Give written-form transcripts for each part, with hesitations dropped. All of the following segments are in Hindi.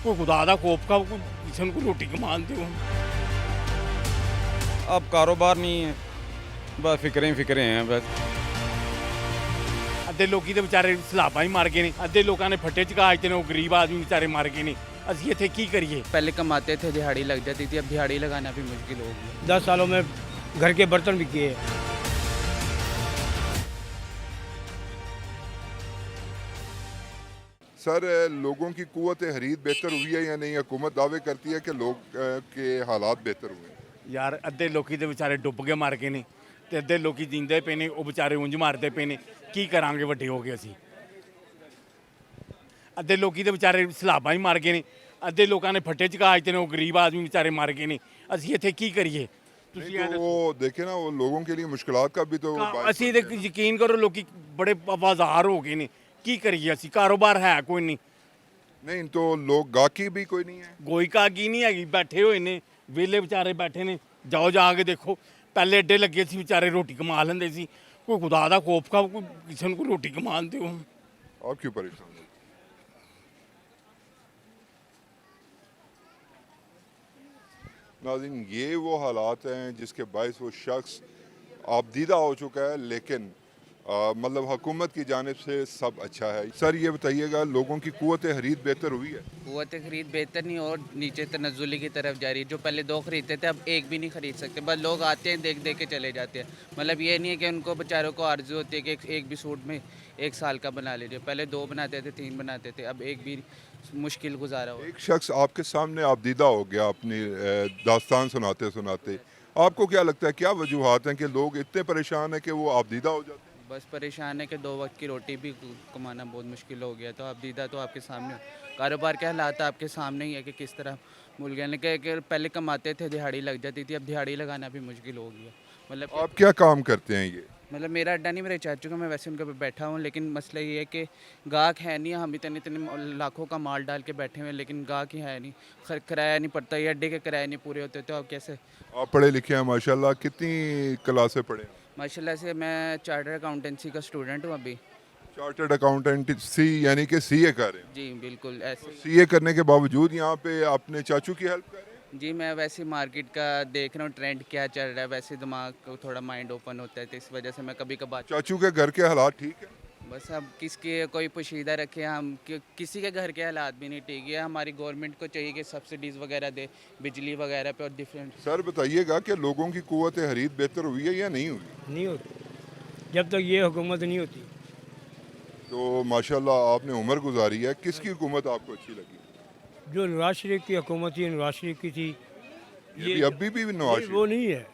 कोई खुदा दा खौफ का कोई किसी को रोटी कमान दो। अब कारोबार नहीं है, बस फिक्रें हैं बस। अद्धे लोग तो बेचारे सलाबा ही मर गए ने, अद्धे लोगों ने फट्टे चका आते हैं, वो गरीब आदमी बेचारे मर गए ने। असं इत्थे की करिए? पहले कमाते थे, दिहाड़ी लग जाती थी, अब दिहाड़ी लगाना भी मुश्किल हो गया। 10 सालों में घर के बर्तन भी किए हैं। सर, लोगों की कुव्वत खरीद बेहतर हुई है या नहीं? हुकूमत दावे करती है कि लोग के हालात बेहतर हुए हैं। यार अद्धे लोग तो बेचारे डुब के मर गए ने, ते अद्धे लोग जींदे पे ने, वो बेचारे उंज मारते पे ने। की करांगे वड्डे हो गए असी? अद्धे लोग तो बेचारे सलाबा ही मर गए ने, अद्धे लोगों ने फट्टे चका आते हैं, वो गरीब आदमी बेचारे मर गए ने। असं इत्थे की करिए? नहीं तो वो देखे ना, वो लोगों के लिए मुश्किलात का भी तो ਅਸੀਂ ਤੇ ਯਕੀਨ ਕਰੋ ਲੋਕੀ ਬੜੇ ਬਾਜ਼ਾਰ ਹੋ ਗਏ ਨੇ। ਕੀ ਕਰੀਏ ਅਸੀਂ? ਕਾਰੋਬਾਰ ਹੈ ਕੋਈ ਨਹੀਂ, नहीं तो लोग गाकी भी कोई नहीं है। ਕੋਈ ਕਾਗੀ ਨਹੀਂ ਹੈਗੀ, ਬੈਠੇ ਹੋਏ ਨੇ ਵਿਹਲੇ ਵਿਚਾਰੇ ਬੈਠੇ ਨੇ। ਜਾਓ ਜਾ ਕੇ ਦੇਖੋ, ਪਹਿਲੇ ਏਡੇ ਲੱਗੇ ਸੀ ਵਿਚਾਰੇ ਰੋਟੀ ਕਮਾ ਲੈਂਦੇ ਸੀ। ਕੋਈ ਖੁਦਾ ਦਾ ਖੌਫ ਕਾ ਕੋਈ ਕਿਸੇ ਨੂੰ ਕੋਈ ਰੋਟੀ ਕਮਾਣ ਦਿਓ। आप क्यों परेशान हो? नाज़रीन, ये वो हालात हैं जिसके बायस वो शख्स आबदीदा हो चुका है, लेकिन मतलब हुकूमत की जानिब से सब अच्छा है। सर ये बताइएगा, लोगों की कुव्वत खरीद बेहतर हुई है? कुव्वत खरीद बेहतर नहीं और नीचे तनज़्ज़ुली की तरफ जा रही है। जो पहले 2 खरीदते थे, अब एक भी नहीं खरीद सकते। बस लोग आते हैं, देख देख के चले जाते हैं। मतलब ये नहीं है कि उनको बेचारों को आरज़ू होती है कि एक भी सूट में 1 साल का बना लीजिए। पहले 2 बनाते थे, 3 बनाते थे, अब एक भी मुश्किल गुजारा हो। एक शख्स आपके सामने आबदीदा हो गया अपनी दास्तान सुनाते सुनाते, आपको क्या लगता है क्या वजूहात हैं कि लोग इतने परेशान हैं कि वो आबदीदा हो जाते हैं? बस परेशान है कि 2 वक्त की रोटी भी कमाना बहुत मुश्किल हो गया। तो अब दीदा तो आपके सामने, कारोबार के हालात आपके सामने ही है कि किस तरह मुल गए कि पहले कमाते थे, दिहाड़ी लग जाती थी, अब दिहाड़ी लगाना भी मुश्किल हो गया। मतलब आप क्या काम करते हैं ये? मतलब मेरा अड्डा नहीं, मेरे चाचू का, मैं वैसे उनके पे बैठा हूँ। लेकिन मसला ये है कि गाहक है नहीं, हम इतने इतने लाखों का माल डाल के बैठे हुए हैं, लेकिन गाहक ही है नहीं, किराया नहीं पड़ता, ये अड्डे के किराए नहीं पूरे होते। तो अब कैसे? आप पढ़े लिखे हैं माशाल्लाह, कितनी क्लासें पढ़े हैं? माशाल्लाह से मैं चार्टर्ड अकाउंटेंसी का स्टूडेंट हूँ अभी। चार्टर्ड अकाउंटेंट सी यानी कि सीए कर रहे हैं? जी बिल्कुल ऐसे। सीए करने के बावजूद यहाँ पे अपने चाचू की हेल्प कर रहे हैं? जी मैं वैसे मार्केट का देख रहा हूँ, ट्रेंड क्या चल रहा है, वैसे दिमाग को थोड़ा माइंड ओपन होता है, तो इस वजह से मैं कभी कभार। चाचू के घर के हालात ठीक है? बस अब किसके कोई पोशीदा रखे हम, किसी के घर के हालात भी नहीं ठीक है। हमारी गवर्नमेंट को चाहिए कि सब्सिडीज़ वगैरह दे बिजली वगैरह पे और डिफरेंट। सर बताइएगा कि लोगों की कुव्वत खरीद बेहतर हुई है या नहीं हुई? नहीं होती जब तक ये हुकूमत नहीं होती। तो माशाल्लाह आपने उम्र गुजारी है, किसकी हुकूमत आपको अच्छी लगी? जो नवाज शरीफ की हुकूमत थी, नवाज शरीफ की थी। ये अभी भी नवाज नहीं, वो नहीं है,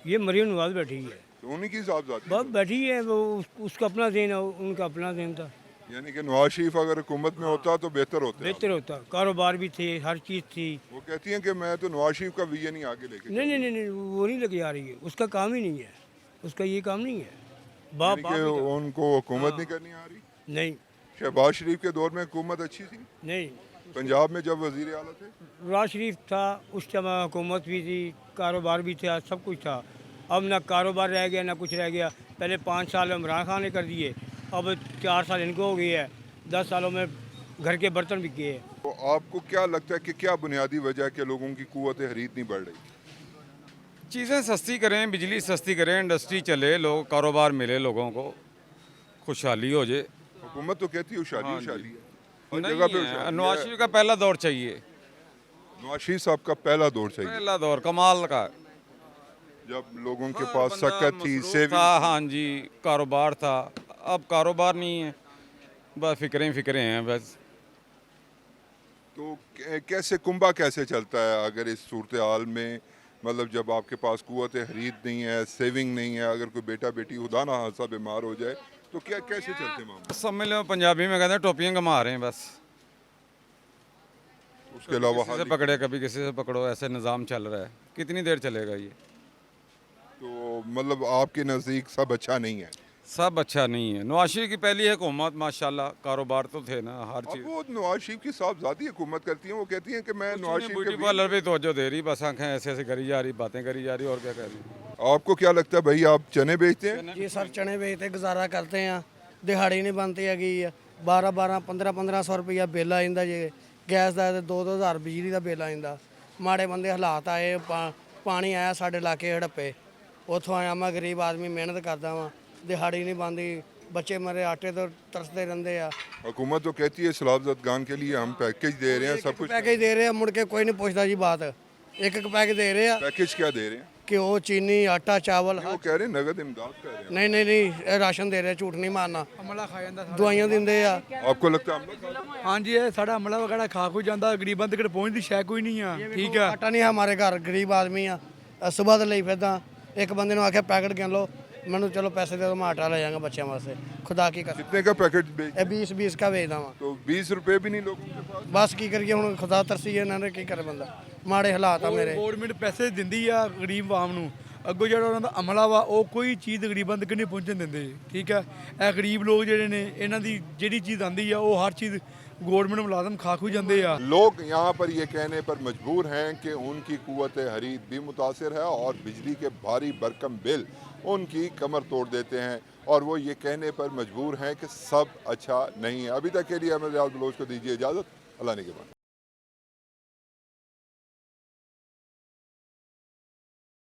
ये मरीम नवाज बैठी है। तो उन्हीं की साहबजादी बस बैठी है वो, उसका अपना दिन है, उनका अपना दिन था। यानी कि नवाज शरीफ अगर हुकूमत में होता तो बेहतर होता। बेहतर होता, कारोबार भी थे, हर चीज़ थी। वो कहती हैं कि मैं तो नवाज शरीफ का विजन ही आगे लेके नहीं नहीं नहीं नहीं, वो नहीं लेके आ रही है, उसका काम ही नहीं है, उसका ये काम नहीं है। बाप यानी कि उनको हुकूमत नहीं करनी आ रही। नहीं शहबाज शरीफ के दौर में हुकूमत अच्छी थी, नहीं, पंजाब में जब वजीर आला थे। नवाज शरीफ था उस समय, हुकूमत भी थी, कारोबार भी था, सब कुछ था। अब ना कारोबार रह गया ना कुछ रह गया। पहले 5 साल इमरान खान ने कर दिए, अब 4 साल इनको हो गई है। 10 सालों में घर के बर्तन भी किए हैं। तो आपको क्या लगता है कि क्या बुनियादी वजह है कि लोगों की कुव्वत खरीद नहीं बढ़ रही? चीज़ें सस्ती करें, बिजली सस्ती करें, इंडस्ट्री चले, लोग कारोबार मिले, लोगों को खुशहाली हो जाए। हुकूमत तो कहती है शादी हाँ शादी जी। है, हर नहीं जगह पे है, शादी नवाज है। शरीफ का पहला दौर चाहिए, नवाज शरीफ साहब का पहला दौर चाहिए, पहला दौर कमाल का। जब लोगों के हर पास बंदा सकत थी, मसरूफ सेविंग था, हाँ जी, कारोबार था। अब कारोबार नहीं है, बस फिक्रें हैं बस। तो कैसे कुंबा कैसे चलता है अगर इस सूरत हाल में? मतलब जब आपके पास कुव्वत खरीद नहीं है, सेविंग नहीं है, अगर कोई बेटा बेटी खुदा ना हादसा बीमार हो जाए तो क्या कैसे चलते मामले? समझ लो पंजाबी में कहते हैं टोपियाँ कमा रहे हैं बस। उसके अलावा किसी से पकड़े, कभी किसी से पकड़ो, ऐसे निज़ाम चल रहा है। कितनी देर चलेगा ये? तो मतलब आपके नज़दीक सब अच्छा नहीं है? सब अच्छा नहीं है। नवाज शरीफ की पहली हुकूमत माशाल्लाह, कारोबार तो थे ना हर अब चीज़। वो नवाज शरीफ की साहबजादी हुकूमत करती हैं, वो कहती हैं कि मैं नवाज शरीफ ब्यूटी के पार्लर पे तवज्जो दे रही, बस आंखें ऐसे ऐसे करी जा रही, बातें करी जा रही, और क्या कर रही। आपको क्या लगता है भाई, आप चने बेचते हैं? जी सर, चने बेचते गुजारा करते हैं, दिहाड़ी नहीं बनती हैगी। 12-12, 15-1500 रुपया बिल आ जाता जी। ਗੈਸ ਦਾ ਤੇ 2-2 ਹਜ਼ਾਰ ਬਿਜਲੀ ਦਾ ਬਿੱਲ ਆ ਜਾਂਦਾ। ਮਾੜੇ ਬੰਦੇ ਹਾਲਾਤ ਆਏ, ਪਾਣੀ ਆਇਆ ਸਾਡੇ ਇਲਾਕੇ ਹੜੱਪੇ, ਉੱਥੋਂ ਆਇਆ ਮੈਂ ਗਰੀਬ ਆਦਮੀ, ਮਿਹਨਤ ਕਰਦਾ ਵਾਂ, ਦਿਹਾੜੀ ਨਹੀਂ ਬਣਦੀ, बच्चे मरे आटे तो तरसते रहते हैं। हुकूमत तो कहती है सलाबतगान के लिए हम पैकेज दे रहे हैं, सब कुछ पैकेज दे रहे हैं, मुड़ के कोई नहीं पूछता जी बात। एक एक पैकेज दे रहे हैं, पैकेज क्या दे रहे हैं? घ्यो, चीनी, आटा, चावल। वो कह रहे हैं नगद इमदाद कह रहे हैं। नहीं नहीं नहीं, ये राशन दे रहे, झूठ नहीं मारना। ਅਮਲਾ ਖਾ ਜਾਂਦਾ ਦਵਾਈਆਂ ਦਿੰਦੇ ਆ। आपको लगता है हम ਹਾਂਜੀ ਇਹ ਸਾਡਾ ਅਮਲਾ ਵਗੈਰਾ ਖਾ ਕੋਈ ਜਾਂਦਾ, ਗਰੀਬਾਂ ਤੱਕ ਪਹੁੰਚਦੀ ਸ਼ੈ ਕੋਈ ਨਹੀਂ ਆ। ਠੀਕ ਆ, ਆਟਾ ਨਹੀਂ ਹੈ ਹਮਾਰੇ ਘਰ, ਗਰੀਬ ਆਦਮੀ ਆ। ਸੁਬਾਹ ਤੋਂ ਲਈ ਫਿਰਦਾ, ਇੱਕ ਬੰਦੇ ਨੂੰ ਆਖਿਆ ਪੈਕਟ ਗਿਣ ਲਓ, ਮੈਨੂੰ ਚਲੋ ਪੈਸੇ ਦੇ ਦਿਓ, ਮੈਂ ਆਟਾ ਲੈ ਜਾਵਾਂਗਾ ਬੱਚਿਆਂ ਵਾਸਤੇ। खुदा की कर कितने का पैकेट बेच? ਇਹ 20 का ਵੇਚਦਾ ਵਾਂ। तो 20 रुपए भी नहीं लोगों के पास। ਬਸ ਕੀ ਕਰੀਏ ਹੁਣ, ਖੁਦਾ ਤਰਸੀ ਇਹਨਾਂ ਨੇ, ਕੀ ਕਰੇ ਬੰਦਾ, ਮਾੜੇ ਹਾਲਾਤ ਆ ਮੇਰੇ। ਗੌਰਮੈਂਟ ਪੈਸੇ ਦਿੰਦੀ ਆ ਗਰੀਬ ਆਵਾਮ ਨੂੰ, ਅੱਗੋਂ ਜਿਹੜਾ ਉਹਨਾਂ ਦਾ ਅਮਲਾ ਵਾ ਉਹ ਕੋਈ ਚੀਜ਼ ਗਰੀਬਾਂ ਤੱਕ ਨਹੀਂ ਪਹੁੰਚਣ ਦਿੰਦੇ। ਠੀਕ ਹੈ, ਇਹ ਗਰੀਬ ਲੋਕ ਜਿਹੜੇ ਨੇ ਇਹਨਾਂ ਦੀ ਜਿਹੜੀ ਚੀਜ਼ ਆਂਦੀ ਆ ਉਹ ਹਰ ਚੀਜ਼ गवर्नमेंट मुलाजम खा खुई जाते हैं। लोग यहाँ पर ये कहने पर मजबूर हैं कि उनकी कुव्वत खरीद भी मुतासिर है और बिजली के भारी भरकम बिल उनकी कमर तोड़ देते हैं, और वो ये कहने पर मजबूर हैं कि सब अच्छा नहीं है। अभी तक के लिए अहमद रियाज बलोच को दीजिए इजाज़त। अल्लाह ने के बाद।